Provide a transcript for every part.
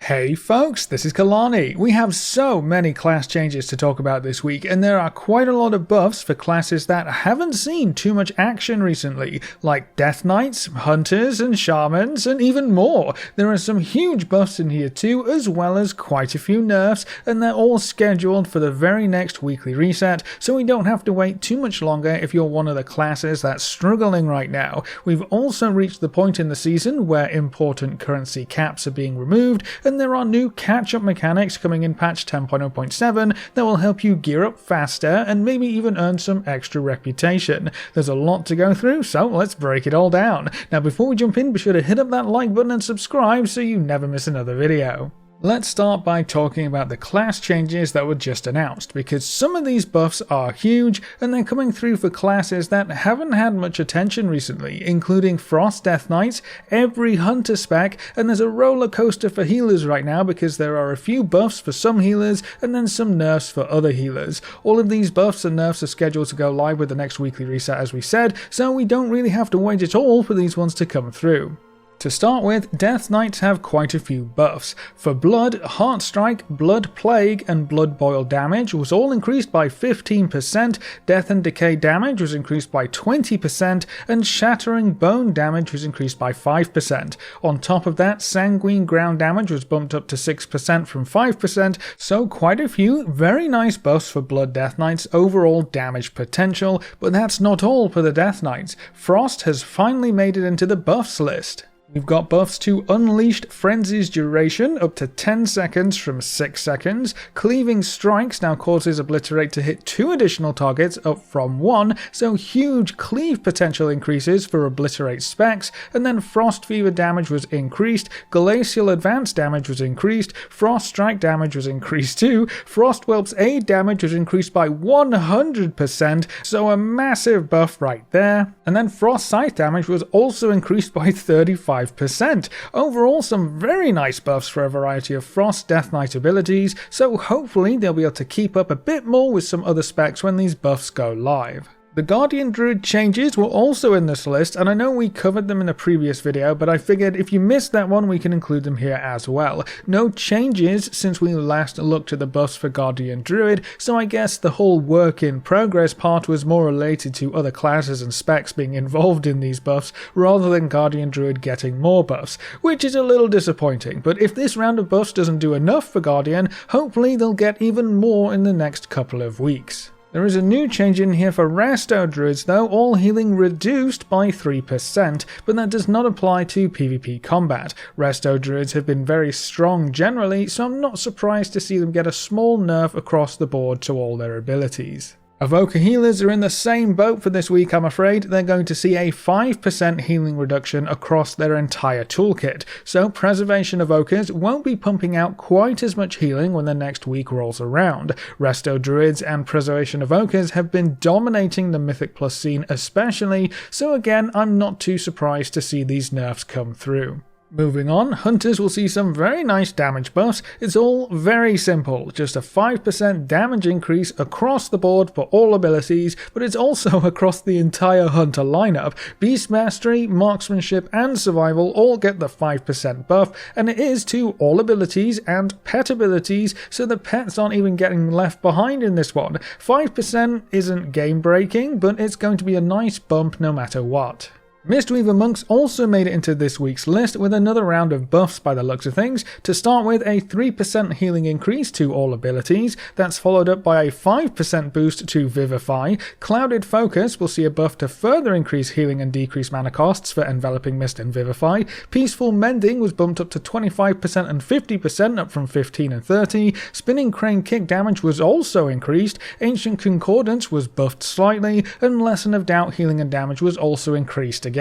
Hey folks, this is Kalani. We have so many class changes to talk about this week, and there are quite a lot of buffs for classes that haven't seen too much action recently, like Death Knights, Hunters, and Shamans, and even more. There are some huge buffs in here too, as well as quite a few nerfs, and they're all scheduled for the very next weekly reset, so we don't have to wait too much longer if you're one of the classes that's struggling right now. We've also reached the point in the season where important currency caps are being removed, and there are new catch-up mechanics coming in patch 10.0.7 that will help you gear up faster and maybe even earn some extra reputation. There's a lot to go through, so let's break it all down. Now before we jump in, be sure to hit up that like button and subscribe so you never miss another video. Let's start by talking about the class changes that were just announced, because some of these buffs are huge and they're coming through for classes that haven't had much attention recently, including Frost Death Knights, every Hunter spec, and there's a roller coaster for healers right now because there are a few buffs for some healers and then some nerfs for other healers. All of these buffs and nerfs are scheduled to go live with the next weekly reset as we said, so we don't really have to wait at all for these ones to come through. To start with, Death Knights have quite a few buffs. For Blood, Heart Strike, Blood Plague, and Blood Boil damage was all increased by 15%, Death and Decay damage was increased by 20%, and Shattering Bone damage was increased by 5%. On top of that, Sanguine Ground damage was bumped up to 6% from 5%, so quite a few very nice buffs for Blood Death Knights' overall damage potential, but that's not all for the Death Knights. Frost has finally made it into the buffs list. We've got buffs to Unleashed Frenzy's duration up to 10 seconds from 6 seconds, Cleaving Strikes now causes Obliterate to hit 2 additional targets up from 1, so huge cleave potential increases for Obliterate specs, and then Frost Fever damage was increased, Glacial Advance damage was increased, Frost Strike damage was increased too, Frost Whelp's Aid damage was increased by 100%, so a massive buff right there, and then Frost Scythe damage was also increased by 35%. Overall, some very nice buffs for a variety of Frost Death Knight abilities, so hopefully they'll be able to keep up a bit more with some other specs when these buffs go live. The Guardian Druid changes were also in this list, and I know we covered them in a previous video, but I figured if you missed that one we can include them here as well. No changes since we last looked at the buffs for Guardian Druid, so I guess the whole work in progress part was more related to other classes and specs being involved in these buffs, rather than Guardian Druid getting more buffs, which is a little disappointing, but if this round of buffs doesn't do enough for Guardian, hopefully they'll get even more in the next couple of weeks. There is a new change in here for Resto Druids though, all healing reduced by 3%, but that does not apply to PvP combat. Resto Druids have been very strong generally, so I'm not surprised to see them get a small nerf across the board to all their abilities. Evoker healers are in the same boat for this week, I'm afraid. They're going to see a 5% healing reduction across their entire toolkit, so Preservation Evokers won't be pumping out quite as much healing when the next week rolls around. Resto Druids and Preservation Evokers have been dominating the Mythic Plus scene especially, so again I'm not too surprised to see these nerfs come through. Moving on, Hunters will see some very nice damage buffs. It's all very simple, just a 5% damage increase across the board for all abilities, but it's also across the entire Hunter lineup. Beast Mastery, Marksmanship and Survival all get the 5% buff, and it is to all abilities and pet abilities, so the pets aren't even getting left behind in this one. 5% isn't game breaking, but it's going to be a nice bump no matter what. Mistweaver Monks also made it into this week's list with another round of buffs by the looks of things. To start with, a 3% healing increase to all abilities, that's followed up by a 5% boost to Vivify. Clouded Focus will see a buff to further increase healing and decrease mana costs for Enveloping Mist and Vivify. Peaceful Mending was bumped up to 25% and 50% up from 15 and 30. Spinning Crane Kick damage was also increased. Ancient Concordance was buffed slightly, and Lesson of Doubt healing and damage was also increased again.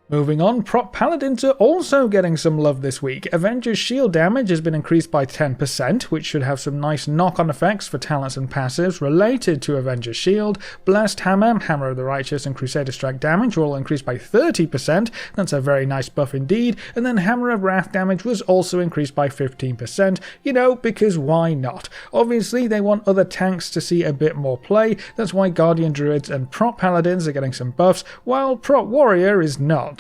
Moving on, prop paladins are also getting some love this week. Avenger's shield damage has been increased by 10%, which should have some nice knock-on effects for talents and passives related to Avenger's shield. Blessed Hammer, Hammer of the Righteous and Crusader Strike damage were all increased by 30%, that's a very nice buff indeed, and then Hammer of Wrath damage was also increased by 15%, you know, because why not? Obviously they want other tanks to see a bit more play, that's why Guardian Druids and prop paladins are getting some buffs, while prop warrior is not.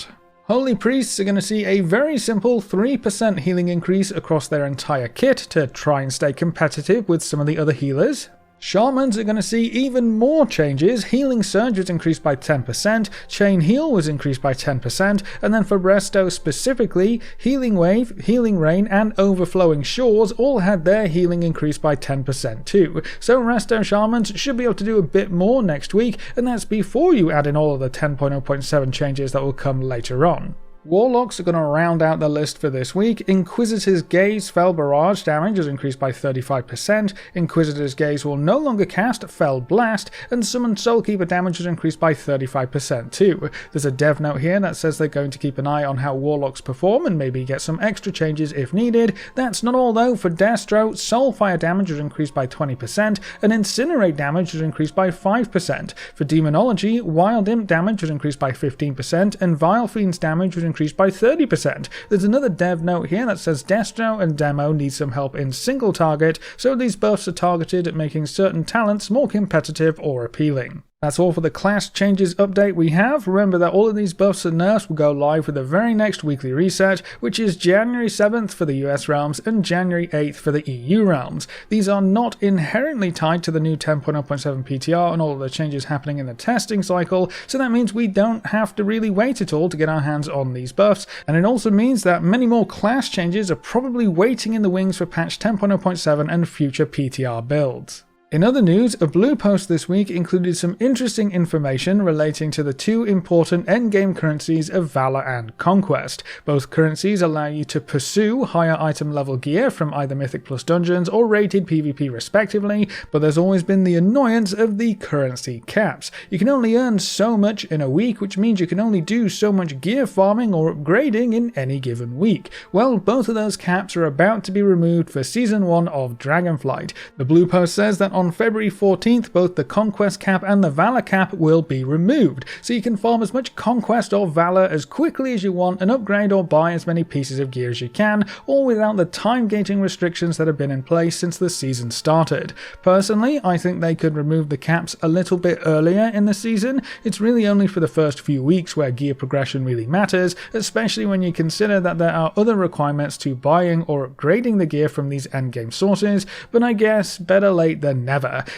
Holy Priests are going to see a very simple 3% healing increase across their entire kit to try and stay competitive with some of the other healers. Shamans are going to see even more changes. Healing Surge was increased by 10%, Chain Heal was increased by 10%, and then for Resto specifically, Healing Wave, Healing Rain, and Overflowing Shores all had their healing increased by 10% too. So Resto Shamans should be able to do a bit more next week, and that's before you add in all of the 10.0.7 changes that will come later on. Warlocks are going to round out the list for this week. Inquisitor's Gaze Fell Barrage damage is increased by 35%, Inquisitor's Gaze will no longer cast Fell Blast, and Summon Soulkeeper damage is increased by 35% too. There's a dev note here that says they're going to keep an eye on how Warlocks perform and maybe get some extra changes if needed. That's not all though. For Destro, Soulfire damage was increased by 20%, and Incinerate damage was increased by 5%. For Demonology, Wild Imp damage was increased by 15%, and Vile Fiend's damage was increased by 30%. There's another dev note here that says Destro and Demo need some help in single target, so these buffs are targeted at making certain talents more competitive or appealing. That's all for the class changes update we have. Remember that all of these buffs and nerfs will go live with the very next weekly reset, which is January 7th for the US realms and January 8th for the EU realms. These are not inherently tied to the new 10.0.7 PTR and all of the changes happening in the testing cycle, so that means we don't have to really wait at all to get our hands on these buffs, and it also means that many more class changes are probably waiting in the wings for patch 10.0.7 and future PTR builds. In other news, a blue post this week included some interesting information relating to the two important endgame currencies of Valor and Conquest. Both currencies allow you to pursue higher item level gear from either Mythic Plus Dungeons or rated PvP respectively, but there's always been the annoyance of the currency caps. You can only earn so much in a week, which means you can only do so much gear farming or upgrading in any given week. Well, both of those caps are about to be removed for Season 1 of Dragonflight. The blue post says that on February 14th, both the Conquest cap and the Valor cap will be removed, so you can farm as much Conquest or Valor as quickly as you want and upgrade or buy as many pieces of gear as you can, all without the time gating restrictions that have been in place since the season started. Personally, I think they could remove the caps a little bit earlier in the season. It's really only for the first few weeks where gear progression really matters, especially when you consider that there are other requirements to buying or upgrading the gear from these endgame sources, but I guess better late than never.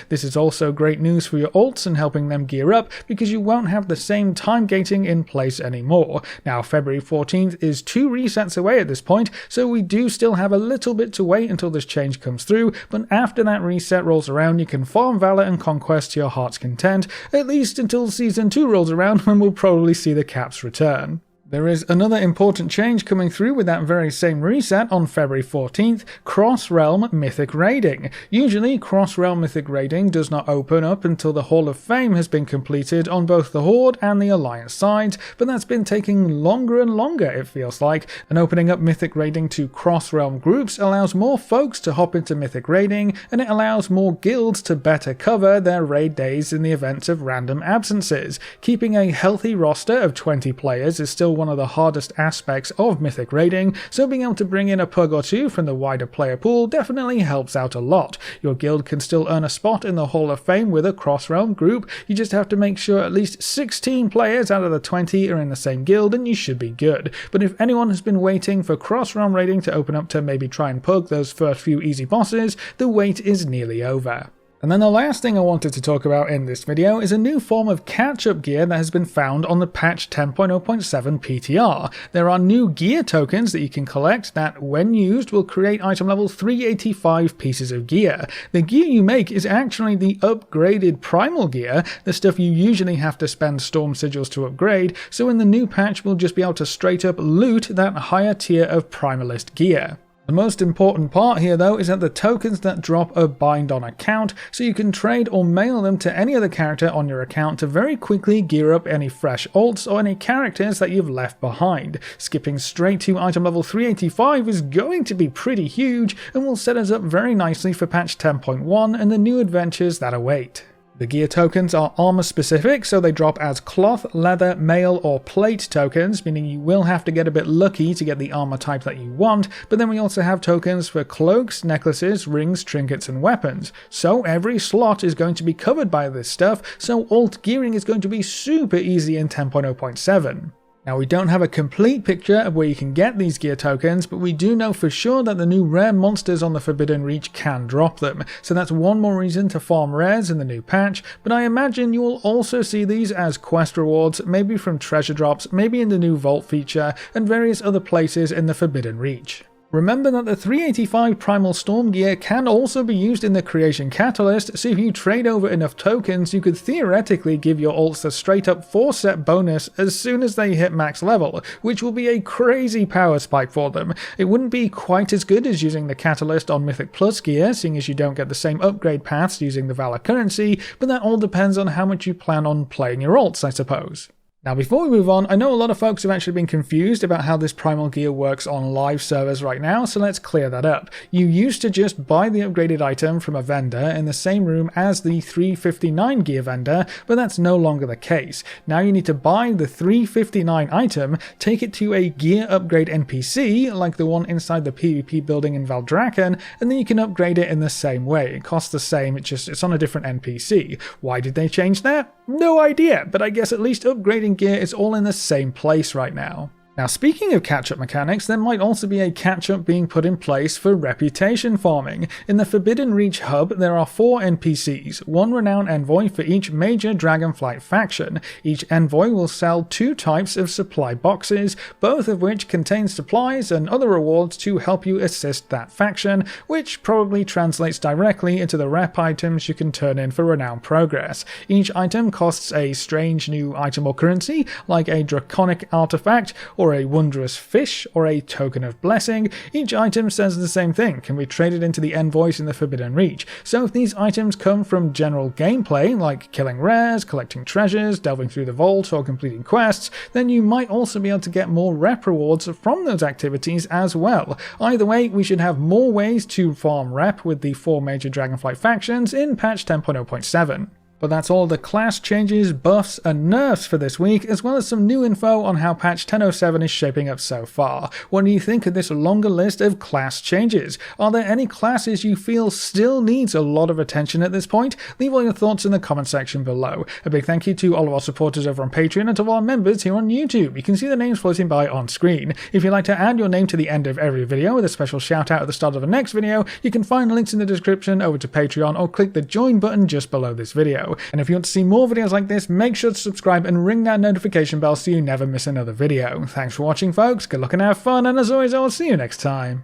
This is also great news for your alts and helping them gear up because you won't have the same time gating in place anymore. Now February 14th is 2 resets away at this point, so we do still have a little bit to wait until this change comes through, but after that reset rolls around you can farm Valor and Conquest to your heart's content, at least until Season 2 rolls around when we'll probably see the caps return. There is another important change coming through with that very same reset on February 14th, Cross-Realm Mythic Raiding. Usually, Cross-Realm Mythic Raiding does not open up until the Hall of Fame has been completed on both the Horde and the Alliance sides, but that's been taking longer and longer, it feels like, and opening up Mythic Raiding to Cross-Realm groups allows more folks to hop into Mythic Raiding, and it allows more guilds to better cover their raid days in the event of random absences. Keeping a healthy roster of 20 players is still one of the hardest aspects of Mythic Raiding, so being able to bring in a pug or two from the wider player pool definitely helps out a lot. Your guild can still earn a spot in the Hall of Fame with a cross-realm group, you just have to make sure at least 16 players out of the 20 are in the same guild and you should be good. But if anyone has been waiting for cross-realm raiding to open up to maybe try and pug those first few easy bosses, the wait is nearly over. And then the last thing I wanted to talk about in this video is a new form of catch-up gear that has been found on the patch 10.0.7 PTR. There are new gear tokens that you can collect that, when used, will create item level 385 pieces of gear. The gear you make is actually the upgraded primal gear, the stuff you usually have to spend storm sigils to upgrade, so in the new patch we'll just be able to straight up loot that higher tier of primalist gear. The most important part here though is that the tokens that drop are bind on account, so you can trade or mail them to any other character on your account to very quickly gear up any fresh alts or any characters that you've left behind. Skipping straight to item level 385 is going to be pretty huge and will set us up very nicely for patch 10.1 and the new adventures that await. The gear tokens are armor specific, so they drop as cloth, leather, mail or plate tokens, meaning you will have to get a bit lucky to get the armor type that you want, but then we also have tokens for cloaks, necklaces, rings, trinkets and weapons. So every slot is going to be covered by this stuff, so alt gearing is going to be super easy in 10.0.7. Now, we don't have a complete picture of where you can get these gear tokens, but we do know for sure that the new rare monsters on the Forbidden Reach can drop them, so that's one more reason to farm rares in the new patch, but I imagine you will also see these as quest rewards, maybe from treasure drops, maybe in the new vault feature, and various other places in the Forbidden Reach. Remember that the 385 Primal Storm gear can also be used in the Creation Catalyst, so if you trade over enough tokens, you could theoretically give your alts a straight up 4-set bonus as soon as they hit max level, which will be a crazy power spike for them. It wouldn't be quite as good as using the Catalyst on Mythic Plus gear, seeing as you don't get the same upgrade paths using the Valor currency, but that all depends on how much you plan on playing your alts, I suppose. Now, before we move on, I know a lot of folks have actually been confused about how this primal gear works on live servers right now, so let's clear that up. You used to just buy the upgraded item from a vendor in the same room as the 359 gear vendor, but that's no longer the case. Now you need to buy the 359 item, take it to a gear upgrade NPC, like the one inside the PvP building in Valdrakken, and then you can upgrade it in the same way. It costs the same, it's on a different NPC. Why did they change that? No idea, but I guess at least upgrading gear is all in the same place right now. Now, speaking of catch-up mechanics, there might also be a catch-up being put in place for reputation farming. In the Forbidden Reach hub, there are 4 NPCs, 1 renowned envoy for each major Dragonflight faction. Each envoy will sell 2 types of supply boxes, both of which contain supplies and other rewards to help you assist that faction, which probably translates directly into the rep items you can turn in for renowned progress. Each item costs a strange new item or currency, like a draconic artifact, or a wondrous fish, or a token of blessing. Each item says the same thing, can be traded into the envoys in the Forbidden Reach. So if these items come from general gameplay, like killing rares, collecting treasures, delving through the vault, or completing quests, then you might also be able to get more rep rewards from those activities as well. Either way, we should have more ways to farm rep with the 4 major Dragonflight factions in patch 10.0.7. But that's all the class changes, buffs, and nerfs for this week, as well as some new info on how patch 10.07 is shaping up so far. What do you think of this longer list of class changes? Are there any classes you feel still needs a lot of attention at this point? Leave all your thoughts in the comment section below. A big thank you to all of our supporters over on Patreon and to all our members here on YouTube. You can see the names floating by on screen. If you'd like to add your name to the end of every video with a special shout out at the start of the next video, you can find links in the description over to Patreon or click the join button just below this video. And if you want to see more videos like this, make sure to subscribe and ring that notification bell so you never miss another video. Thanks for watching, folks, good luck and have fun, and as always, I will see you next time.